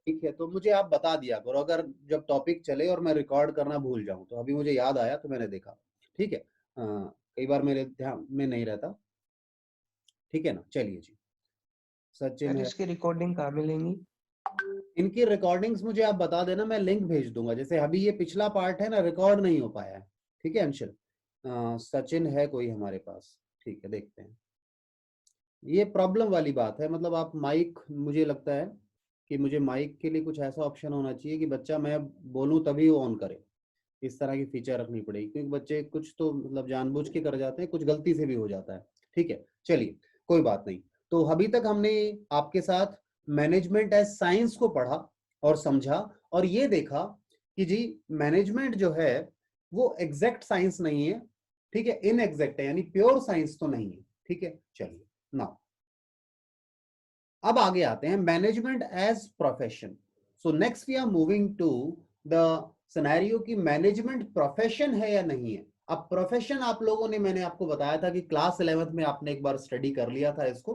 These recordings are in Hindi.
ठीक है, तो मुझे आप बता दिया करो अगर जब टॉपिक चले और मैं रिकॉर्ड करना भूल जाऊं, तो अभी मुझे याद आया तो मैंने देखा। ठीक है। कई बार मेरे ध्यान में नहीं रहता। ठीक है ना, चलिए जी। सचिन सर है। इसकी रिकॉर्डिंग कहाँ मिलेंगी? इनकी रिकॉर्डिंग्स मुझे आप बता देना, मैं लिंक भेज दूंगा। जैसे अभी ये पिछला पार्ट है ना, रिकॉर्ड नहीं हो पाया है। ठीक है अंशुल। सचिन है कोई हमारे पास? ठीक है, देखते हैं। ये प्रॉब्लम वाली बात है, मतलब आप माइक, मुझे लगता है कि मुझे माइक के लिए कुछ ऐसा ऑप्शन होना चाहिए कि बच्चा मैं बोलूं तभी वो ऑन करे। इस तरह की फीचर रखनी पड़ेगी, क्योंकि बच्चे कुछ तो मतलब जानबूझ के कर जाते हैं, कुछ गलती से भी हो जाता है। ठीक है, चलिए, कोई बात नहीं। तो अभी तक हमने आपके साथ मैनेजमेंट एज साइंस को पढ़ा और समझा, और ये देखा कि जी मैनेजमेंट जो है वो एग्जैक्ट साइंस नहीं है। ठीक है, इनएग्जैक्ट है, यानी प्योर साइंस तो नहीं है। ठीक है, चलिए नाउ अब आगे आते हैं management as profession. So next we are moving to the scenario कि मैनेजमेंट प्रोफेशन है या नहीं है। अब प्रोफेशन आप लोगों ने, मैंने आपको बताया था कि क्लास 11th में आपने एक बार स्टडी कर लिया था इसको।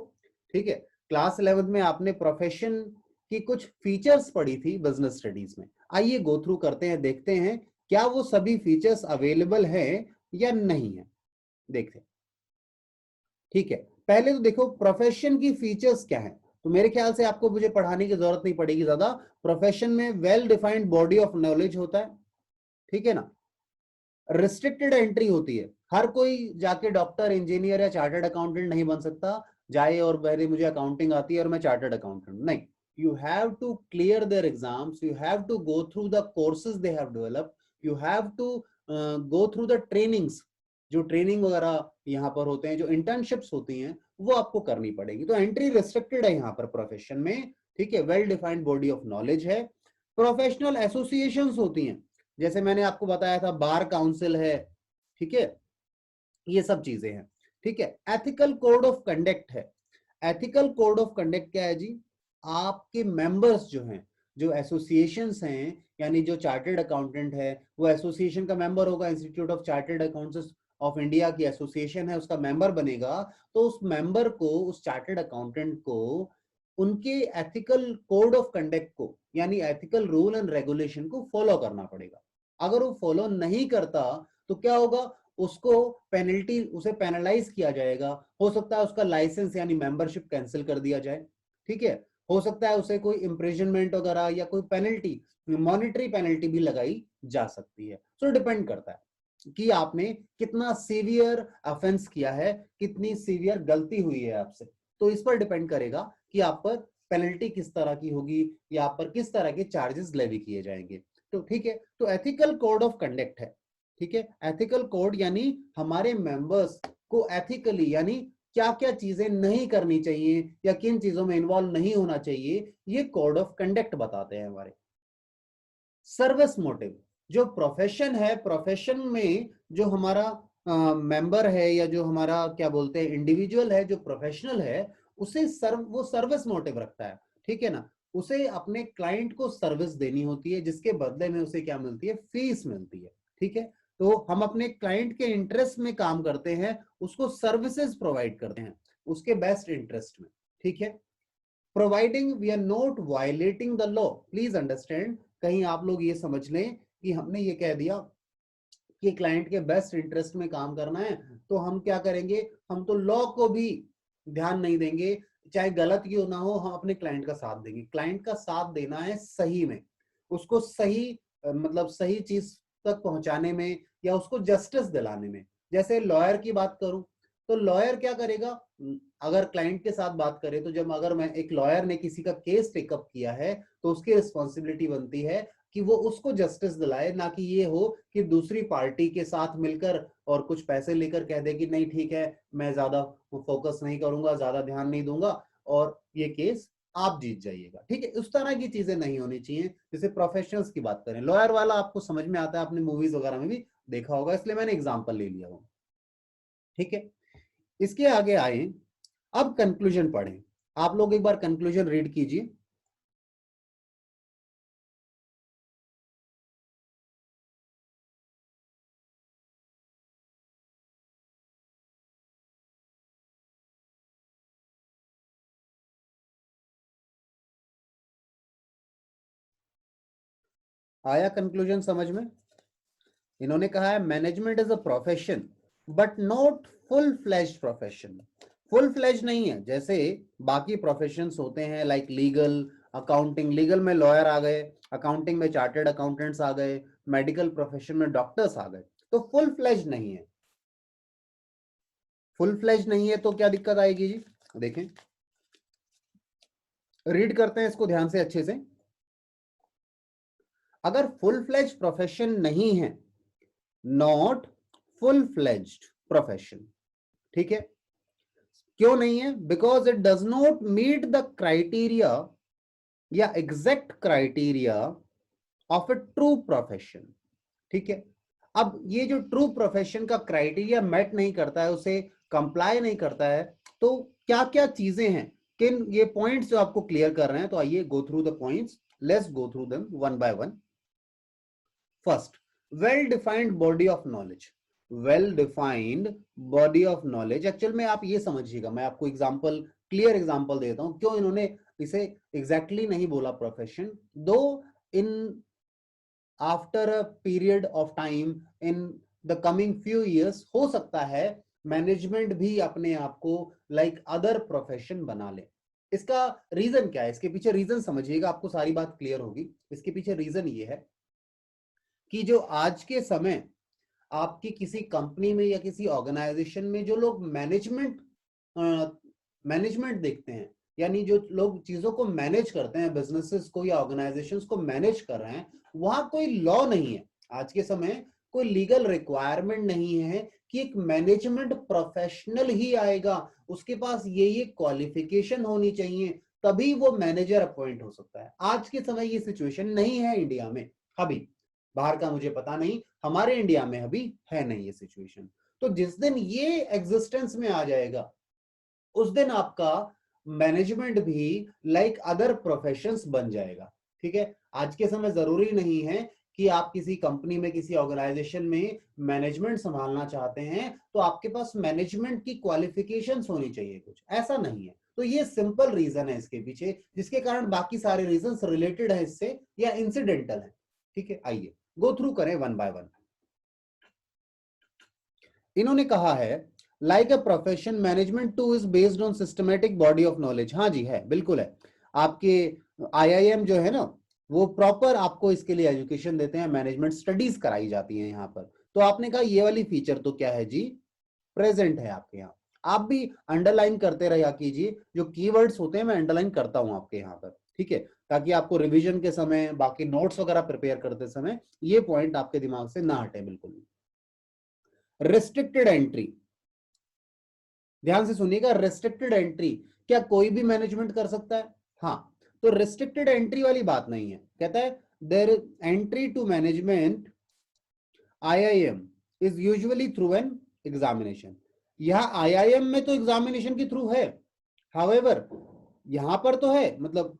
ठीक है, क्लास 11th में आपने प्रोफेशन की कुछ फीचर्स पढ़ी थी बिजनेस स्टडीज में। आइए गो थ्रू करते हैं, देखते हैं क्या वो सभी फीचर्स अवेलेबल हैं या नहीं है। देखते हैं। ठीक है, पहले तो देखो प्रोफेशन की फीचर्स क्या है। तो मेरे ख्याल से आपको मुझे पढ़ाने की जरूरत नहीं पड़ेगी ज्यादा। प्रोफेशन में well defined body of knowledge होता है। ठीक है ना। रिस्ट्रिक्टेड एंट्री होती है, हर कोई जाके डॉक्टर, इंजीनियर या चार्टर्ड अकाउंटेंट नहीं बन सकता, जाए और पहले मुझे अकाउंटिंग आती है और मैं चार्टर्ड अकाउंटेंट नहीं। You have to clear their exams, you have to go through the courses they have developed, you have to go through the trainings. जो ट्रेनिंग वगैरह यहाँ पर होते हैं, जो इंटर्नशिप्स होती हैं, वो आपको करनी पड़ेगी। तो एंट्री रिस्ट्रिक्टेड है यहाँ पर प्रोफेशन में। ठीक है, well defined body of knowledge है। प्रोफेशनल एसोसिएशंस होती हैं, जैसे मैंने आपको बताया था बार काउंसिल है। ठीक है, ये सब चीजें हैं। ठीक है, एथिकल कोड ऑफ कंडक्ट है। एथिकल कोड ऑफ कंडक्ट क्या है जी? आपके मेंबर्स जो हैं, जो एसोसिएशंस हैं, यानी जो चार्टर्ड अकाउंटेंट है वो एसोसिएशन का मेंबर होगा, institute of chartered accountants of India की एसोसिएशन है, उसका मेंबर बनेगा। तो उस मेंबर को, उस चार्टर्ड अकाउंटेंट को, उनके एथिकल कोड ऑफ कंडक्ट को, यानी एथिकल रूल एंड रेगुलेशन को फॉलो करना पड़ेगा। अगर वो फॉलो नहीं करता तो क्या होगा? उसको पेनल्टी, उसे पेनलाइज किया जाएगा। हो सकता है उसका लाइसेंस यानी मेंबरशिप कैंसिल कर दिया जाए। ठीक है, हो सकता है उसे कोई इंप्रिजनमेंट वगैरह या कोई पेनल्टी, मॉनिटरी पेनल्टी भी लगाई जा सकती है। सो डिपेंड करता है कि आपने कितना सीवियर ऑफेंस किया है, कितनी सीवियर गलती हुई है आपसे। तो इस पर डिपेंड करेगा कि आप पर पेनल्टी किस तरह की होगी या आप पर किस तरह के चार्जेस लेवी किए जाएंगे। तो ठीक है, तो एथिकल कोड ऑफ कंडक्ट है। ठीक है, एथिकल कोड यानी हमारे मेंबर्स को एथिकली, यानी क्या क्या चीजें नहीं करनी चाहिए या किन चीजों में इन्वॉल्व नहीं होना चाहिए, ये कोड ऑफ कंडक्ट बताते हैं हमारे। सर्विस मोटिव, जो प्रोफेशन है, प्रोफेशन में जो हमारा मेंबर है या जो हमारा क्या बोलते हैं इंडिविजुअल है, जो प्रोफेशनल है, उसे वो सर्विस मोटिव रखता है। ठीक है ना, उसे अपने क्लाइंट को सर्विस देनी होती है, जिसके बदले में उसे क्या मिलती है? फीस मिलती है। ठीक है, तो हम अपने क्लाइंट के इंटरेस्ट में काम करते हैं, उसको सर्विसेज प्रोवाइड करते हैं उसके बेस्ट इंटरेस्ट में। ठीक है, providing we are not violating the law, please understand. कहीं आप लोग ये समझ लें कि हमने ये कह दिया कि क्लाइंट के बेस्ट इंटरेस्ट में काम करना है, तो हम क्या करेंगे? हम तो लॉ को भी ध्यान नहीं देंगे, चाहे गलत क्यों ना हो, हम अपने क्लाइंट का साथ देंगे। क्लाइंट का साथ देना है सही में, उसको सही मतलब सही चीज तक पहुंचाने में, या उसको जस्टिस दिलाने में। जैसे लॉयर की बात करूं, तो लॉयर क्या करेगा? अगर क्लाइंट के साथ बात करें, तो जब अगर मैं एक लॉयर ने किसी का केस टेकअप किया है, तो उसकी रिस्पॉन्सिबिलिटी बनती है कि वो उसको जस्टिस दिलाए, ना कि ये हो कि दूसरी पार्टी के साथ मिलकर और कुछ पैसे लेकर कह दे कि नहीं ठीक है, मैं ज्यादा फोकस नहीं करूंगा, ज्यादा ध्यान नहीं दूंगा और ये केस आप जीत जाइएगा। ठीक है, उस तरह की चीजें नहीं होनी चाहिए। जैसे प्रोफेशनल्स की बात करें, लॉयर वाला आपको समझ में आता है, आपने मूवीज वगैरह में भी देखा होगा, इसलिए मैंने एग्जाम्पल ले लिया हूं। ठीक है, इसके आगे आए, अब कंक्लूजन पढ़ें। आप लोग एक बार कंक्लूजन रीड कीजिए। आया कंक्लूजन समझ में? इन्होंने कहा है management is a profession but not full fledged profession. Full fledge नहीं है, जैसे बाकी प्रोफेशंस होते हैं लाइक लीगल, अकाउंटिंग, लीगल में लॉयर आ गए, अकाउंटिंग में चार्टर्ड अकाउंटेंट्स आ गए, मेडिकल प्रोफेशन में डॉक्टर्स आ गए, तो फुल फ्लेज नहीं है। फुल फ्लेज नहीं है तो क्या दिक्कत आएगी जी? देखें, रीड करते हैं इसको ध्यान से अच्छे से। अगर फुल फ्लेज प्रोफेशन नहीं है, नॉट फुल फ्लेज्ड प्रोफेशन, ठीक है? क्यों नहीं है? Because it does not meet the criteria या exact criteria of a true profession, ठीक है? अब ये जो ट्रू प्रोफेशन का क्राइटेरिया मेट नहीं करता है, उसे कंप्लाई नहीं करता है, तो क्या क्या चीजें हैं, किन ये पॉइंट्स जो आपको क्लियर कर रहे हैं, तो आइए गो through the points, let's go through them one by one. First, well defined body of knowledge. Well defined body of knowledge, actual में आप ये समझिएगा, मैं आपको एग्जांपल, क्लियर एग्जांपल देता हूं क्यों इन्होंने इसे एग्जैक्टली नहीं बोला प्रोफेशन, दो in after a period of time in the coming few years हो सकता है मैनेजमेंट भी अपने आप को लाइक अदर प्रोफेशन बना ले। इसका रीजन क्या है? इसके पीछे रीजन समझिएगा, आपको सारी बात क्लियर होगी। इसके पीछे रीजन ये है कि जो आज के समय आपकी किसी कंपनी में या किसी ऑर्गेनाइजेशन में जो लोग मैनेजमेंट देखते हैं, यानी जो लोग चीजों को मैनेज करते हैं, बिजनेसेस को या ऑर्गेनाइजेशंस को मैनेज कर रहे हैं, वहां कोई लॉ नहीं है आज के समय, कोई लीगल रिक्वायरमेंट नहीं है कि एक मैनेजमेंट प्रोफेशनल ही आएगा, उसके पास ये क्वालिफिकेशन होनी चाहिए, तभी वो मैनेजर अपॉइंट हो सकता है। आज के समय ये सिचुएशन नहीं है इंडिया में अभी, बाहर का मुझे पता नहीं, हमारे इंडिया में अभी है नहीं ये सिचुएशन। तो जिस दिन ये एग्जिस्टेंस में आ जाएगा, उस दिन आपका मैनेजमेंट भी लाइक अदर प्रोफेशंस बन जाएगा, ठीक है? आज के समय जरूरी नहीं है कि आप किसी कंपनी में, किसी ऑर्गेनाइजेशन में मैनेजमेंट संभालना चाहते हैं तो आपके पास मैनेजमेंट की क्वालिफिकेशंस होनी चाहिए, कुछ ऐसा नहीं है। तो ये सिंपल रीजन है इसके पीछे, जिसके कारण बाकी सारे रीजंस रिलेटेड है इससे या इंसिडेंटल है, ठीक है? आइए गो थ्रू करें वन बाय वन। इन्होंने कहा है like a profession management two is based on systematic body of knowledge. हाँ जी, है, बिल्कुल है। आपके आईआईएम जो है ना, वो प्रॉपर आपको इसके लिए एजुकेशन देते हैं, मैनेजमेंट स्टडीज कराई जाती हैं यहाँ पर। तो आपने कहा ये वाली फीचर तो क्या है जी? प्रेजेंट है आपके यहाँ। आप भी अंडरलाइन करते रहा कीजिए, जो कीवर्ड्स होते हैं मैं अंडरलाइन करता हूं आपके यहाँ पर, ठीक है? ताकि आपको रिवीजन के समय, बाकी नोट्स वगैरह प्रिपेयर करते समय ये पॉइंट आपके दिमाग से ना हटे बिल्कुल भी। रिस्ट्रिक्टेड एंट्री, ध्यान से सुनिएगा, रिस्ट्रिक्टेड एंट्री क्या कोई भी मैनेजमेंट कर सकता है? हाँ, तो रिस्ट्रिक्टेड एंट्री वाली बात नहीं है। कहता है their entry to management IIM is usually through an examination. यहां आईआईएम में तो एग्जामिनेशन के थ्रू है, हाउएवर यहां पर तो है, मतलब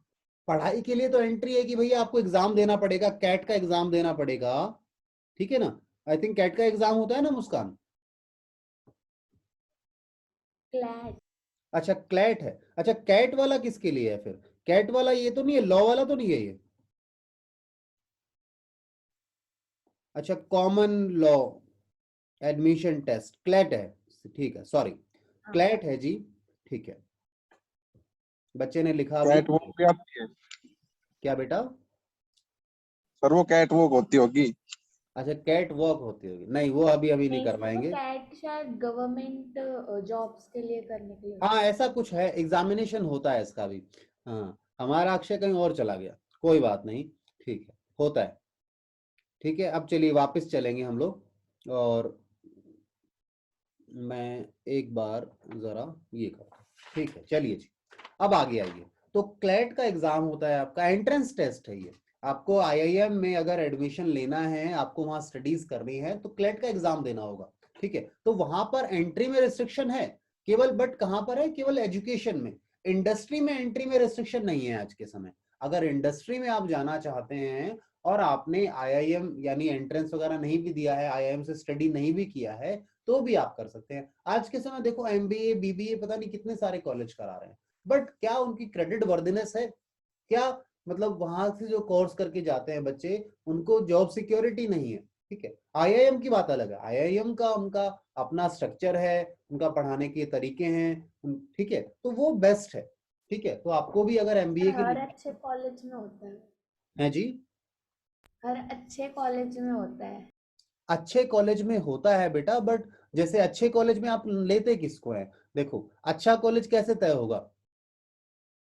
पढ़ाई के लिए तो एंट्री है कि भैया आपको एग्जाम देना पड़ेगा, कैट का एग्जाम देना पड़ेगा, ठीक है ना? आई थिंक कैट का एग्जाम होता है ना मुस्कान? क्लैट। अच्छा, क्लैट है। अच्छा, कैट वाला किसके लिए है फिर? कैट वाला ये तो नहीं है, लॉ वाला तो नहीं है ये? अच्छा, common law admission test CLAT है, ठीक है, सॉरी, हाँ। क्लैट है जी, ठीक है। बच्चे ने लिखा अभी। कैट वॉक भी आती है क्या बेटा? सर? वो कैट वॉक होती होगी। अच्छा, कैट वॉक होती होगी, नहीं वो अभी अभी नहीं नहीं कर सर, वो पाएंगे। कैट शायद गवर्नमेंट जॉब्स के लिए करने के लिए। हाँ, ऐसा कुछ है, एग्जामिनेशन होता है इसका भी। हाँ, हमारा अक्षय कहीं और चला गया, कोई बात नहीं, ठीक है, होता है, ठीक है। अब चलिए वापस चलेंगे हम लोग, और मैं एक बार जरा ये करता, ठीक है, चलिए जी। अब आगे आइए, तो क्लैट का एग्जाम होता है आपका, एंट्रेंस टेस्ट है ये। आपको आईआईएम में अगर एडमिशन लेना है, आपको वहां स्टडीज करनी है, तो क्लैट का एग्जाम देना होगा, ठीक है? तो वहां पर एंट्री में रिस्ट्रिक्शन है केवल, बट कहां पर है? केवल एजुकेशन में। इंडस्ट्री में एंट्री में रिस्ट्रिक्शन नहीं है आज के समय। अगर इंडस्ट्री में आप जाना चाहते हैं और आपने आईआईएम यानी एंट्रेंस वगैरह नहीं भी दिया है, आईआईएम से स्टडी नहीं भी किया है, तो भी आप कर सकते हैं। आज के समय देखो एमबीए, बीबीए, पता नहीं कितने सारे कॉलेज करा रहे हैं, बट क्या उनकी क्रेडिट वर्दिनेस है? क्या मतलब वहां से जो कोर्स करके जाते हैं बच्चे, उनको जॉब सिक्योरिटी नहीं है। ठीक है, आईआईएम की बात अलग है, आईआईएम का उनका अपना स्ट्रक्चर है, उनका पढ़ाने के तरीके हैं, ठीक है, तो वो बेस्ट है। ठीक है, तो आपको भी अगर एमबीए के हर लिए अच्छे कॉलेज में होता है। है जी, हर अच्छे कॉलेज में होता है। अच्छे कॉलेज में होता है बेटा, बट जैसे अच्छे कॉलेज में आप लेते किसको है? देखो, अच्छा कॉलेज कैसे तय होगा?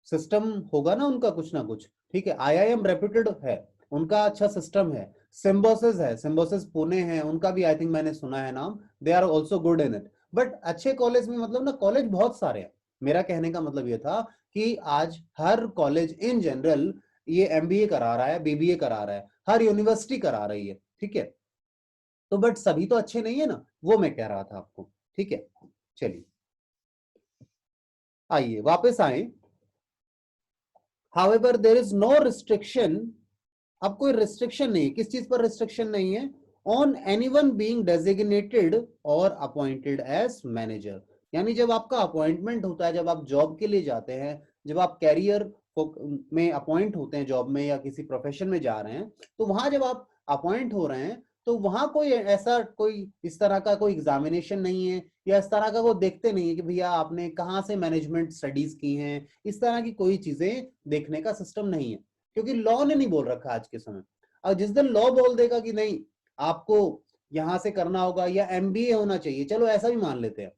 सिस्टम होगा ना उनका कुछ ना कुछ। ठीक है, आईआईएम रेप्यूटेड है, उनका अच्छा सिस्टम है। सिम्बोसिस है, सिम्बोसिस पुणे है, उनका भी आई थिंक मैंने सुना है नाम, they are also good in it. But अच्छे कॉलेज में मतलब ना, कॉलेज बहुत सारे हैं। मेरा कहने का मतलब ये था कि आज हर कॉलेज इन जनरल ये एमबीए करा रहा है, बीबीए करा रहा है, हर यूनिवर्सिटी करा रही है। ठीक है, तो बट सभी तो अच्छे नहीं है ना, वो मैं कह रहा था आपको। ठीक है, चलिए आइए वापस आए। However there is no restriction, अब कोई रिस्ट्रिक्शन नहीं है, किस चीज पर रिस्ट्रिक्शन नहीं है? ऑन एनीवन बीइंग डेजिग्नेटेड और अपॉइंटेड एज मैनेजर। यानी जब आपका अपॉइंटमेंट होता है, जब आप जॉब के लिए जाते हैं, जब आप कैरियर में अपॉइंट होते हैं जॉब में या किसी प्रोफेशन में जा रहे हैं, तो वहां जब आप अपॉइंट हो रहे हैं, तो वहां कोई ऐसा कोई इस तरह का कोई एग्जामिनेशन नहीं है, या इस तरह का वो देखते नहीं है कि भैया आपने कहाँ से मैनेजमेंट स्टडीज की हैं, इस तरह की कोई चीजें देखने का सिस्टम नहीं है, क्योंकि लॉ ने नहीं बोल रखा आज के समय। और जिस दिन लॉ बोल देगा कि नहीं आपको यहां से करना होगा या एमबीए होना चाहिए, चलो ऐसा भी मान लेते हैं,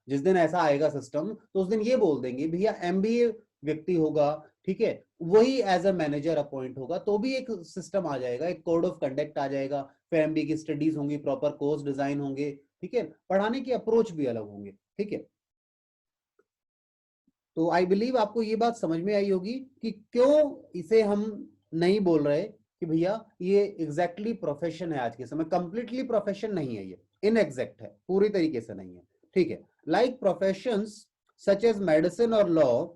जिस दिन ऐसा आएगा सिस्टम, तो उस दिन ये बोल देंगे भैया एमबीए व्यक्ति होगा, ठीक है, वही एज अ मैनेजर अपॉइंट होगा, तो भी एक सिस्टम आ जाएगा, एक कोड ऑफ कंडक्ट आ जाएगा, फिर एमबीए की स्टडीज होंगी, प्रॉपर कोर्स डिजाइन होंगे, ठीक है, पढ़ाने की अप्रोच भी अलग होंगे। ठीक है, तो आई बिलीव आपको ये बात समझ में आई होगी कि क्यों इसे हम नहीं बोल रहे कि भैया ये एग्जैक्टली प्रोफेशन है। आज के समय कंप्लीटली प्रोफेशन नहीं है, ये इनएग्जैक्ट है, पूरी तरीके से नहीं है। ठीक है, like professions such as medicine और law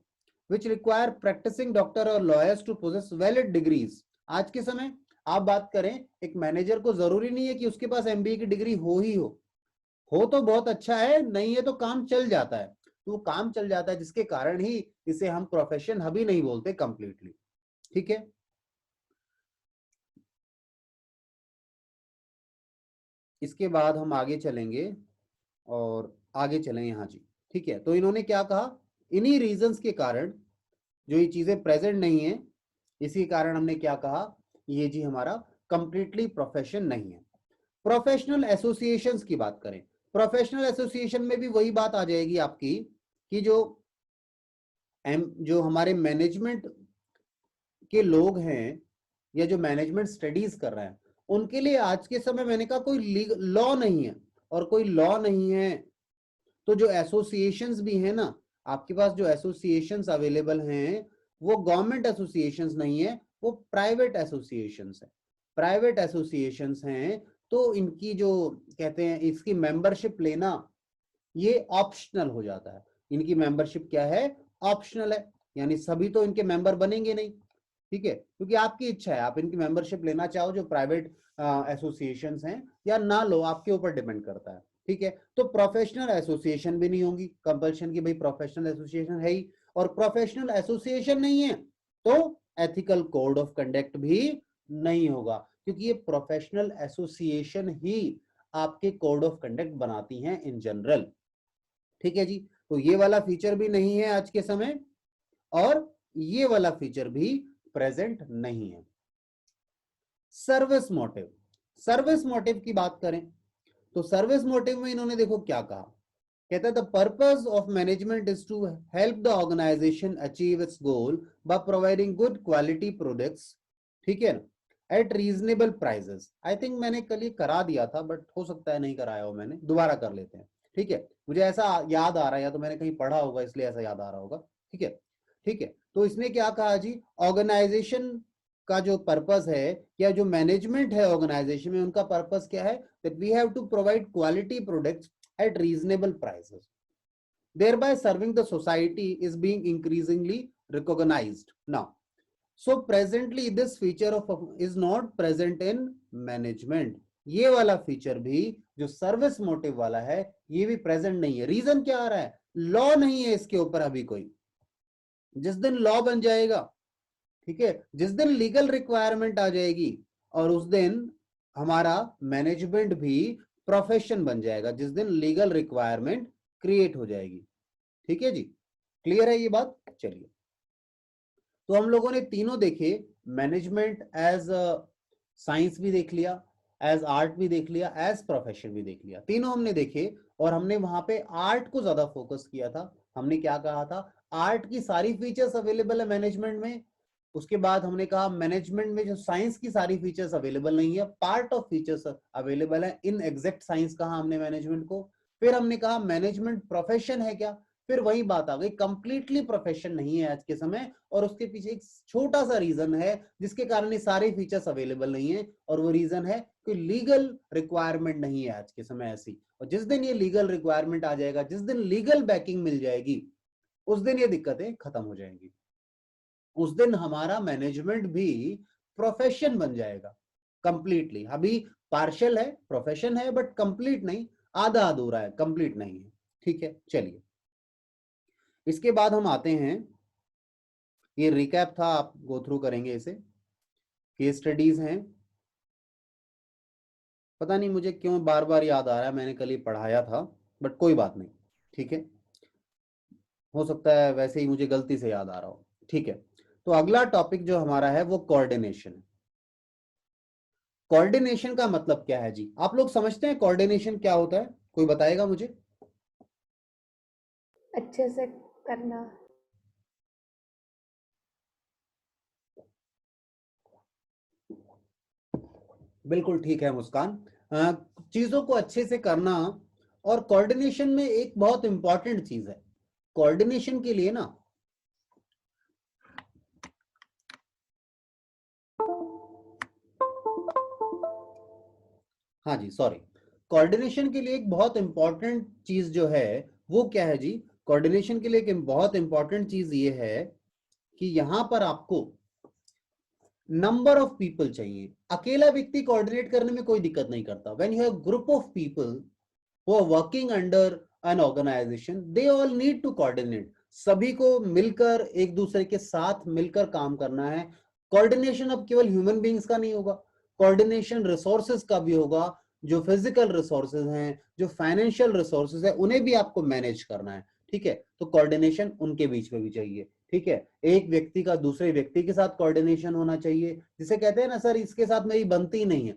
which require practicing doctor और lawyers to possess valid degrees. आज के समय आप बात करें, एक मैनेजर को जरूरी नहीं है कि उसके पास एमबीए की डिग्री हो ही हो तो बहुत अच्छा है, नहीं है तो काम चल जाता है, तो वो काम चल जाता है, जिसके कारण ही इसे हम प्रोफेशन अभी नहीं बोलते कंप्लीटली। ठीक है, इसके बाद हम आगे चलेंगे और आगे चलें यहां जी। ठीक है, तो इन्होंने क्या कहा, इन्हीं रीजंस के कारण जो ये चीजें प्रेजेंट नहीं है, इसी कारण हमने क्या कहा, ये जी हमारा कंप्लीटली प्रोफेशन नहीं है। प्रोफेशनल एसोसिएशंस की बात करें, प्रोफेशनल एसोसिएशन में भी वही बात आ जाएगी आपकी कि जो हमारे मैनेजमेंट के लोग हैं या जो मैनेजमेंट स्टडीज कर रहे हैं, उनके लिए आज के समय मैंने कहा कोई लॉ नहीं है, और कोई लॉ नहीं है तो जो एसोसिएशंस भी हैं ना, आपके पास जो एसोसिएशंस अवेलेबल हैं, वो गवर्नमेंट एसोसिएशंस नहीं है, वो प्राइवेट एसोसिएशंस है। प्राइवेट एसोसिएशंस हैं, तो इनकी जो कहते हैं इसकी मेंबरशिप लेना ये ऑप्शनल हो जाता है। इनकी मेंबरशिप क्या है, ऑप्शनल है, यानी सभी तो इनके मेंबर बनेंगे नहीं। ठीक है, क्योंकि आपकी इच्छा है, आप इनकी मेंबरशिप लेना चाहो जो प्राइवेट एसोसिएशंस हैं, या ना लो, आपके ऊपर डिपेंड करता है। ठीक है, तो प्रोफेशनल एसोसिएशन भी नहीं होंगी, कंपल्शन की भाई प्रोफेशनल एसोसिएशन है ही, और प्रोफेशनल एसोसिएशन नहीं है तो एथिकल कोड ऑफ कंडक्ट भी नहीं होगा, क्योंकि ये प्रोफेशनल एसोसिएशन ही आपके कोड ऑफ कंडक्ट बनाती हैं इन जनरल। ठीक है जी, तो ये वाला फीचर भी नहीं है आज के समय, और ये वाला फीचर भी प्रेजेंट नहीं है। सर्विस मोटिव, सर्विस मोटिव की बात करें तो सर्विस मोटिव में इन्होंने देखो क्या कहा, कहता है the purpose of management is to help the organisation achieve its goal by providing good quality products, ठीक है, at reasonable prices. I think मैंने कल ये करा दिया था, बट हो सकता है नहीं कराया हो मैंने, दोबारा कर लेते हैं। ठीक है, मुझे ऐसा याद आ रहा है, या तो मैंने कहीं पढ़ा होगा इसलिए ऐसा याद आ रहा होगा। ठीक है, ठीक है, तो इसने क्या कहा जी, ऑर्गेनाइजेशन का जो पर्पस है या जो मैनेजमेंट है ऑर्गेनाइजेशन में, उनका पर्पस क्या है, that we have to provide quality products at reasonable prices, thereby serving the society is being increasingly recognized now. So presently this feature of is not present in management. ये वाला फीचर भी जो सर्विस मोटिव वाला है, ये भी प्रेजेंट नहीं है। रीजन क्या आ रहा है, लॉ नहीं है इसके ऊपर अभी कोई, जिस दिन लॉ बन जाएगा ठीक है, जिस दिन लीगल रिक्वायरमेंट आ जाएगी और उस दिन हमारा मैनेजमेंट भी प्रोफेशन बन जाएगा, जिस दिन लीगल रिक्वायरमेंट क्रिएट हो जाएगी। ठीक है जी, क्लियर है ये बात? चलिए, तो हम लोगों ने तीनों देखे, मैनेजमेंट एज साइंस भी देख लिया, एज आर्ट भी देख लिया, एज प्रोफेशन भी देख लिया, तीनों हमने देखे। और हमने वहां पे आर्ट को ज्यादा फोकस किया था। हमने क्या कहा था, आर्ट की सारी फीचर्स अवेलेबल है मैनेजमेंट में। उसके बाद हमने कहा मैनेजमेंट में जो साइंस की सारी फीचर्स अवेलेबल नहीं है, पार्ट ऑफ फीचर्स अवेलेबल है। इन एग्जैक्ट साइंस कहा हमने मैनेजमेंट को। फिर हमने कहा मैनेजमेंट प्रोफेशन है क्या, फिर वही बात आ गई, कंप्लीटली प्रोफेशन नहीं है आज के समय, और उसके पीछे एक छोटा सा रीजन है जिसके कारण ये सारे फीचर्स अवेलेबल नहीं है, और वो रीजन है कि लीगल रिक्वायरमेंट नहीं है आज के समय ऐसी। और जिस दिन ये लीगल रिक्वायरमेंट आ जाएगा, जिस दिन लीगल बैकिंग मिल जाएगी, उस दिन ये दिक्कतें खत्म हो जाएंगी। उस दिन हमारा मैनेजमेंट भी प्रोफेशन बन जाएगा कंप्लीटली। अभी पार्शियल है, प्रोफेशन है, बट कंप्लीट नहीं, आधा अधूरा है, कंप्लीट नहीं है। ठीक है, चलिए इसके बाद हम आते हैं, ये रिकैप था, आप गो थ्रू करेंगे इसे। केस स्टडीज हैं, पता नहीं मुझे क्यों बार बार याद आ रहा है, मैंने कल ही पढ़ाया था, बट कोई बात नहीं। ठीक है, हो सकता है वैसे ही मुझे गलती से याद आ रहा हो। ठीक है, तो अगला टॉपिक जो हमारा है वो कोऑर्डिनेशन। कोऑर्डिनेशन का मतलब क्या है जी, आप लोग समझते हैं कोऑर्डिनेशन क्या होता है? कोई बताएगा मुझे? अच्छे से करना। बिल्कुल ठीक है मुस्कान, चीजों को अच्छे से करना। और कोऑर्डिनेशन में एक बहुत इंपॉर्टेंट चीज है, कोऑर्डिनेशन के लिए ना, हाँ जी सॉरी, कोऑर्डिनेशन के लिए एक बहुत इंपॉर्टेंट चीज जो है वो क्या है जी, कोऑर्डिनेशन के लिए एक बहुत इंपॉर्टेंट चीज ये है कि यहां पर आपको नंबर ऑफ पीपल चाहिए। अकेला व्यक्ति कोऑर्डिनेट करने में कोई दिक्कत नहीं करता। When you have group of people who are working under an organisation, they all need to coordinate. सभी को मिलकर, एक दूसरे के साथ मिलकर काम करना है। कोऑर्डिनेशन अब केवल ह्यूमन बींग्स का नहीं होगा, कोऑर्डिनेशन रिसोर्सेज का भी होगा। जो फिजिकल रिसोर्सेज हैं, जो फाइनेंशियल रिसोर्सेज है, उन्हें भी आपको मैनेज करना है। ठीक है, तो कोऑर्डिनेशन उनके बीच में भी चाहिए। ठीक है, एक व्यक्ति का दूसरे व्यक्ति के साथ कोऑर्डिनेशन होना चाहिए। जिसे कहते हैं ना, सर इसके साथ मेरी बनती नहीं है,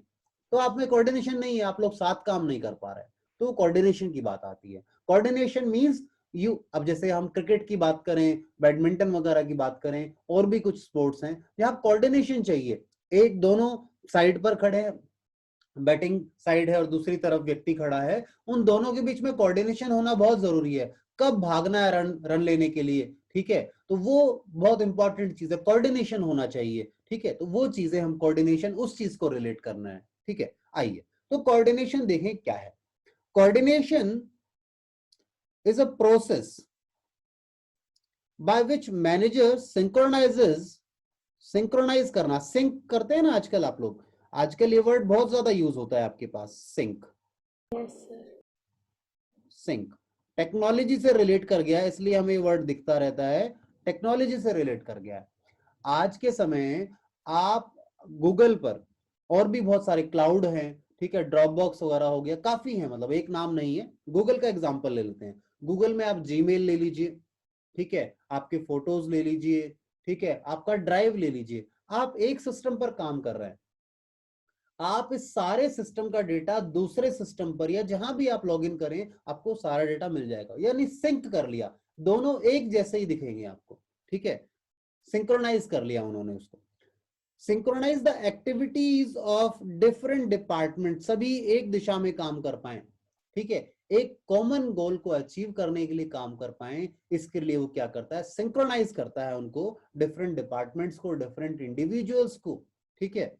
तो आप में कोऑर्डिनेशन नहीं है, आप लोग साथ काम नहीं कर पा रहे, तो कोऑर्डिनेशन की बात आती है। कोऑर्डिनेशन मींस यू, अब जैसे हम क्रिकेट की बात करें, बैडमिंटन वगैरह की बात करें, और भी कुछ स्पोर्ट्स हैं जहां कोऑर्डिनेशन चाहिए। एक दोनों साइड पर खड़े हैं, बैटिंग साइड है और दूसरी तरफ व्यक्ति खड़ा है, उन दोनों के बीच में कोऑर्डिनेशन होना बहुत जरूरी है। कब भागना है रन लेने के लिए, ठीक है, तो वो बहुत इंपॉर्टेंट चीज है, कोऑर्डिनेशन होना चाहिए। ठीक है, तो वो चीजें हम कोऑर्डिनेशन, उस चीज को रिलेट करना है। ठीक है, आइए तो कोऑर्डिनेशन देखें क्या है। Coordination is a process by which manager synchronise करना, सिंक करते हैं ना आजकल आप लोग, आजकल ये वर्ड बहुत ज्यादा यूज होता है आपके पास, sync. Yes sir. Sync technology से रिलेट कर गया है, इसलिए हमें वर्ड दिखता रहता है, टेक्नोलॉजी से रिलेट कर गया है। आज के समय आप गूगल पर, और भी बहुत सारे क्लाउड हैं, ठीक है, ड्रॉप बॉक्स वगैरह हो गया, काफी है, मतलब एक नाम नहीं है। गूगल का एग्जांपल ले लेते हैं, गूगल में आप जीमेल ले लीजिए, ठीक है, आपके फोटोज ले लीजिए, ठीक है, आपका ड्राइव ले लीजिए। आप एक सिस्टम पर काम कर रहे हैं, आप इस सारे सिस्टम का डेटा दूसरे सिस्टम पर या जहां भी आप लॉगिन करें, आपको सारा डेटा मिल जाएगा, यानी सिंक कर लिया, दोनों एक जैसे ही दिखेंगे आपको। ठीक है, सिंक्रोनाइज कर लिया उन्होंने उसको। Synchronise the activities of different department, सभी एक दिशा में काम कर पाए, ठीक है, एक कॉमन गोल को अचीव करने के लिए काम कर पाए, इसके लिए वो क्या करता है, सिंक्रोनाइज करता है उनको, डिफरेंट डिपार्टमेंट्स को, डिफरेंट इंडिविजुअल्स को। ठीक है,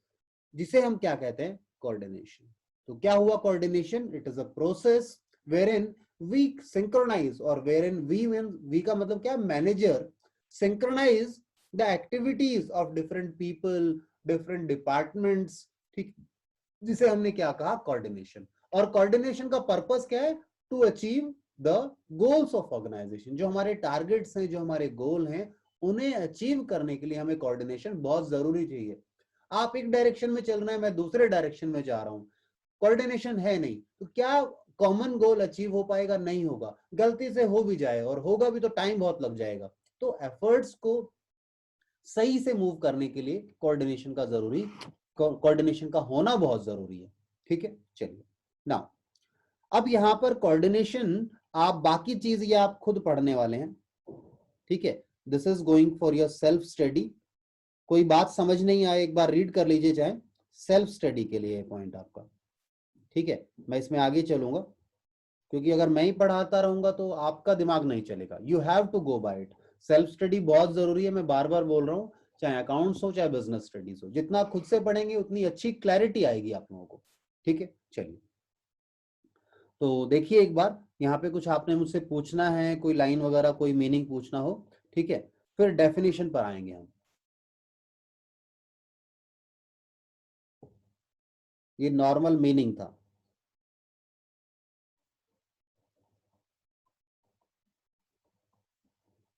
जिसे हम क्या कहते हैं, कोऑर्डिनेशन। तो क्या हुआ coordination, it is a process wherein we synchronise, और वेयरइन वी का मतलब क्या, manager synchronise the activities of different people, different departments, ठीक, जिसे हमने क्या कहा, कोऑर्डिनेशन। और कोऑर्डिनेशन का पर्पस क्या है, to achieve the goals of organisation, जो हमारे टारगेट्स हैं, जो हमारे गोल हैं, उन्हें अचीव करने के लिए हमें कोऑर्डिनेशन बहुत जरूरी चाहिए। आप एक डायरेक्शन में चल रहे हैं, मैं दूसरे डायरेक्शन में जा रहा हूं, कोऑर्डिनेशन है नहीं, तो क्या कॉमन गोल अचीव हो पाएगा? नहीं होगा। गलती से हो भी जाए और होगा भी तो टाइम बहुत लग जाएगा। तो एफर्ट्स को सही से मूव करने के लिए कोऑर्डिनेशन का कोऑर्डिनेशन का होना बहुत जरूरी है। ठीक है, चलिए नाउ अब यहां पर कोऑर्डिनेशन, आप बाकी चीज ये आप खुद पढ़ने वाले हैं। ठीक है, this is going for your self study. कोई बात समझ नहीं आए एक बार रीड कर लीजिए, चाहे सेल्फ स्टडी के लिए पॉइंट आपका। ठीक है, मैं इसमें आगे चलूंगा क्योंकि अगर मैं ही पढ़ाता रहूंगा तो आपका दिमाग नहीं चलेगा। You have to go by it. Self study बहुत जरूरी है, मैं बार बार बोल रहा हूँ, चाहे अकाउंट्स हो चाहे बिजनेस स्टडीज हो। जितना खुद से पढ़ेंगे उतनी अच्छी क्लैरिटी आएगी आप लोगों को। ठीक है, चलिए तो देखिए एक बार यहाँ पे कुछ आपने मुझसे पूछना है, कोई लाइन वगैरह, कोई मीनिंग पूछना हो, ठीक है, फिर डेफिनेशन पर आएंगे हम। ये नॉर्मल मीनिंग था।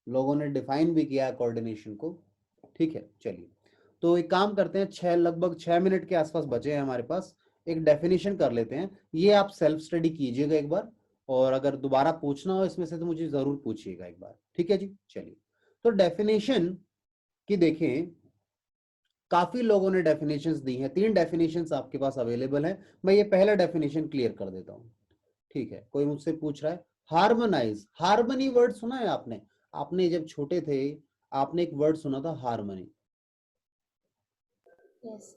लोगों ने डिफाइन भी किया है कोऑर्डिनेशन को। ठीक है, चलिए तो एक काम करते हैं, लगभग 6 मिनट के आसपास बचे हैं हमारे पास, एक डेफिनेशन कर लेते हैं। ये आप सेल्फ स्टडी कीजिएगा एक बार, और अगर दोबारा पूछना हो इसमें से तो मुझे जरूर पूछिएगा एक बार। ठीक है जी, चलिए तो डेफिनेशन की देखें, काफी लोगों ने डेफिनेशंस दी हैं। 3 डेफिनेशंस आपके पास अवेलेबल हैं। मैं ये पहला डेफिनेशन क्लियर कर देता हूं। ठीक है, कोई मुझसे पूछ रहा है हार्मोनाइज, हार्मनी वर्ड सुना है आपने? आपने जब छोटे थे आपने एक वर्ड सुना था हार्मनी। यस।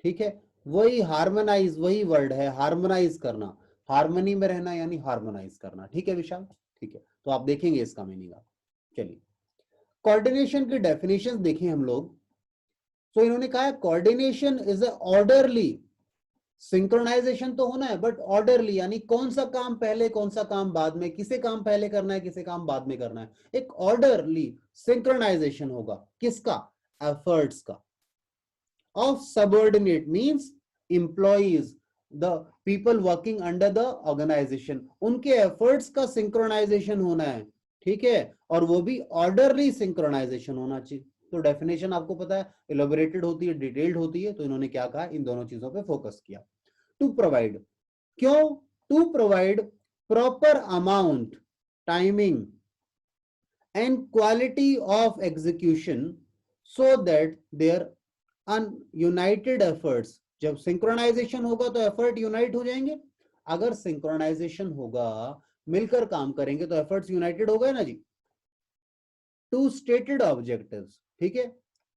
ठीक है, वही हार्मोनाइज, वही वर्ड है, हार्मोनाइज करना, हार्मनी में रहना यानी हार्मोनाइज करना। ठीक है विशाल, ठीक है, तो आप देखेंगे इसका मीनिंग आप। चलिए कोऑर्डिनेशन की डेफिनेशन देखें हम लोग। तो इन्होंने कहा है coordination is a orderly, synchronisation तो होना है बट ऑर्डरली, यानी कौन सा काम पहले कौन सा काम बाद में, किसे काम पहले करना है किसे काम बाद में करना है, एक ऑर्डरली सिंक्रोनाइजेशन होगा। किसका? एफर्ट्स का। Of subordinate means employees, the people working under the organisation, उनके एफर्ट्स का सिंक्रोनाइजेशन होना है। ठीक है, और वो भी ऑर्डरली सिंक्रोनाइजेशन होना चाहिए। तो डेफिनेशन आपको पता है इलेबोरेटेड होती है, डिटेल्ड होती है, तो इन्होंने क्या कहा, इन दोनों चीजों पे फोकस किया। टू प्रोवाइड, क्यों? To provide proper amount, timing and quality of execution so that their united efforts, जब सिंक्रोनाइजेशन होगा तो एफर्ट यूनाइट हो जाएंगे। अगर सिंक्रोनाइजेशन होगा, मिलकर काम करेंगे तो एफर्ट्स यूनाइटेड हो गए ना जी। टू स्टेटेड ऑब्जेक्टिव्स, ठीक है,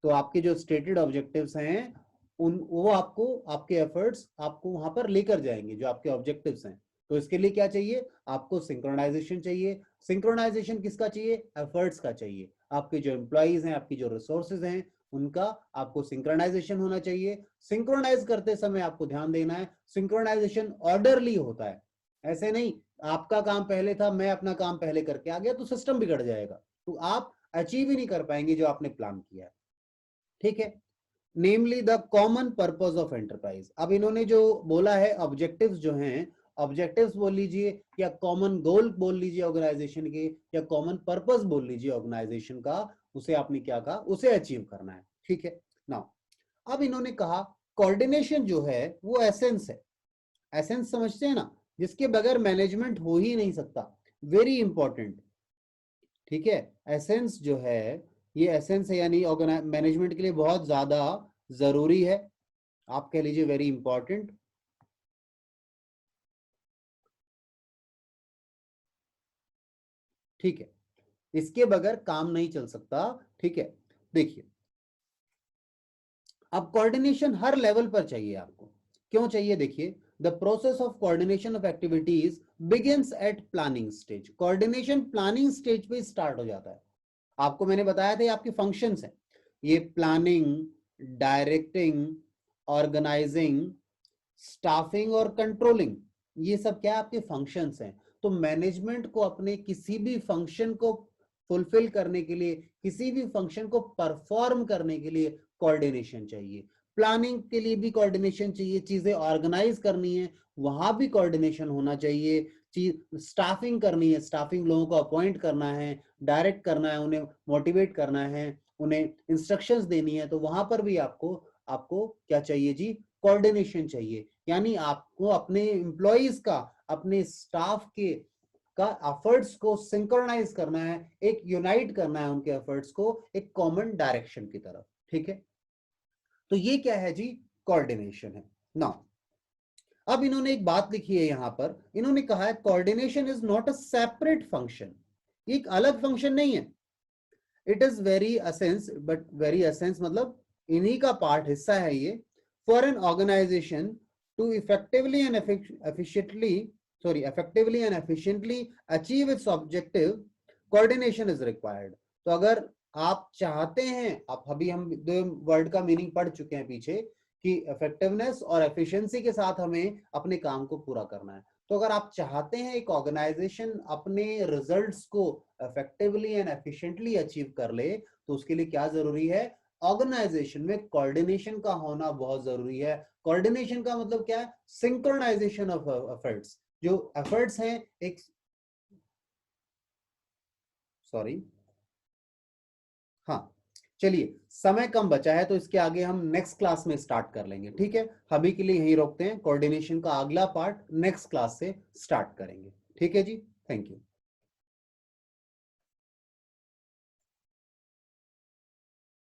तो आपके जो स्टेटेड ऑब्जेक्टिव्स हैं उन वो आपको, आपके एफर्ट्स आपको वहां पर लेकर जाएंगे जो आपके ऑब्जेक्टिव्स हैं। तो इसके लिए क्या चाहिए आपको? सिंक्रोनाइजेशन चाहिए। सिंक्रोनाइजेशन किसका चाहिए? एफर्ट्स का चाहिए। आपके जो एम्प्लॉइज हैं, आपकी जो रिसोर्सेज हैं, उनका आपको सिंक्रोनाइजेशन होना चाहिए। सिंक्रोनाइज करते समय आपको ध्यान देना है सिंक्रोनाइजेशन ऑर्डरली होता है, ऐसे नहीं आपका काम पहले था मैं अपना काम पहले करके आ गया तो सिस्टम बिगड़ जाएगा, तो आप अचीव ही नहीं कर पाएंगे जो आपने प्लान किया है। ठीक है, namely the common purpose of enterprise. अब इन्होंने जो बोला है ऑब्जेक्टिव्स जो हैं, ऑब्जेक्टिव्स बोल लीजिए या कॉमन गोल बोल लीजिए ऑर्गेनाइजेशन के, या कॉमन पर्पस बोल लीजिए ऑर्गेनाइजेशन का, उसे आपने क्या कहा? उसे अचीव करना है। ठीक है, नाउ अब इन्होंने कहा कोऑर्डिनेशन जो है वो एसेंस है। एसेंस समझते हैं ना, जिसके बगैर मैनेजमेंट हो ही नहीं सकता, वेरी इंपॉर्टेंट। ठीक है, एसेंस जो है ये एसेंस है, यानी मैनेजमेंट के लिए बहुत ज्यादा जरूरी है। आप कह लीजिए वेरी इंपॉर्टेंट। ठीक है, इसके बगैर काम नहीं चल सकता। ठीक है, देखिए अब कोऑर्डिनेशन हर लेवल पर चाहिए आपको। क्यों चाहिए? देखिए the process of coordination of activities begins at planning stage. Coordination planning stage पे स्टार्ट हो जाता है। आपको मैंने बताया था ये आपके फंक्शंस हैं, ये प्लानिंग, डायरेक्टिंग, ऑर्गेनाइजिंग, स्टाफिंग और कंट्रोलिंग, ये सब क्या आपके फंक्शंस हैं। तो मैनेजमेंट को अपने किसी भी फंक्शन को फुलफिल करने के लिए, किसी भी फंक्शन को परफॉर्म करने के लिए कोऑर्डिनेशन चाहिए। प्लानिंग के लिए भी कोऑर्डिनेशन चाहिए, चीजें ऑर्गेनाइज करनी है वहां भी कोऑर्डिनेशन होना चाहिए। चीज स्टाफिंग करनी है, स्टाफिंग लोगों को अपॉइंट करना है, डायरेक्ट करना है, उन्हें मोटिवेट करना है, उन्हें इंस्ट्रक्शंस देनी है, तो वहां पर भी आपको आपको क्या चाहिए जी, कोऑर्डिनेशन चाहिए। यानी आपको अपने एम्प्लॉइज का, अपने स्टाफ के का एफर्ट्स को सिंक्रोनाइज करना है, एक यूनाइट करना है उनके एफर्ट्स को एक कॉमन डायरेक्शन की तरफ। ठीक है, तो ये क्या है जी, कोऑर्डिनेशन है। नाउ अब इन्होंने एक बात लिखी है यहां पर, इन्होंने कहा है coordination is not a separate function, एक अलग फंक्शन नहीं है। It is very essence, but very essence मतलब इन्हीं का पार्ट, हिस्सा है ये। For an organisation to effectively and efficiently achieve its objective, coordination is required. तो अगर आप चाहते हैं, आप अभी हम दो वर्ड का मीनिंग पढ़ चुके हैं पीछे कि इफेक्टिवनेस और एफिशिएंसी के साथ हमें अपने काम को पूरा करना है। तो अगर आप चाहते हैं एक ऑर्गेनाइजेशन अपने रिजल्ट्स को इफेक्टिवली एंड एफिशिएंटली अचीव कर ले, तो उसके लिए क्या जरूरी है, ऑर्गेनाइजेशन में कोऑर्डिनेशन का होना बहुत जरूरी है। कोऑर्डिनेशन का मतलब क्या है, सिंक्रोनाइजेशन ऑफ एफर्ट्स। जो एफर्ट्स हैं एक, सॉरी, हाँ चलिए समय कम बचा है तो इसके आगे हम नेक्स्ट क्लास में स्टार्ट कर लेंगे। ठीक है, अभी के लिए यही रोकते हैं, कोऑर्डिनेशन का अगला पार्ट नेक्स्ट क्लास से स्टार्ट करेंगे। ठीक है जी, थैंक यू।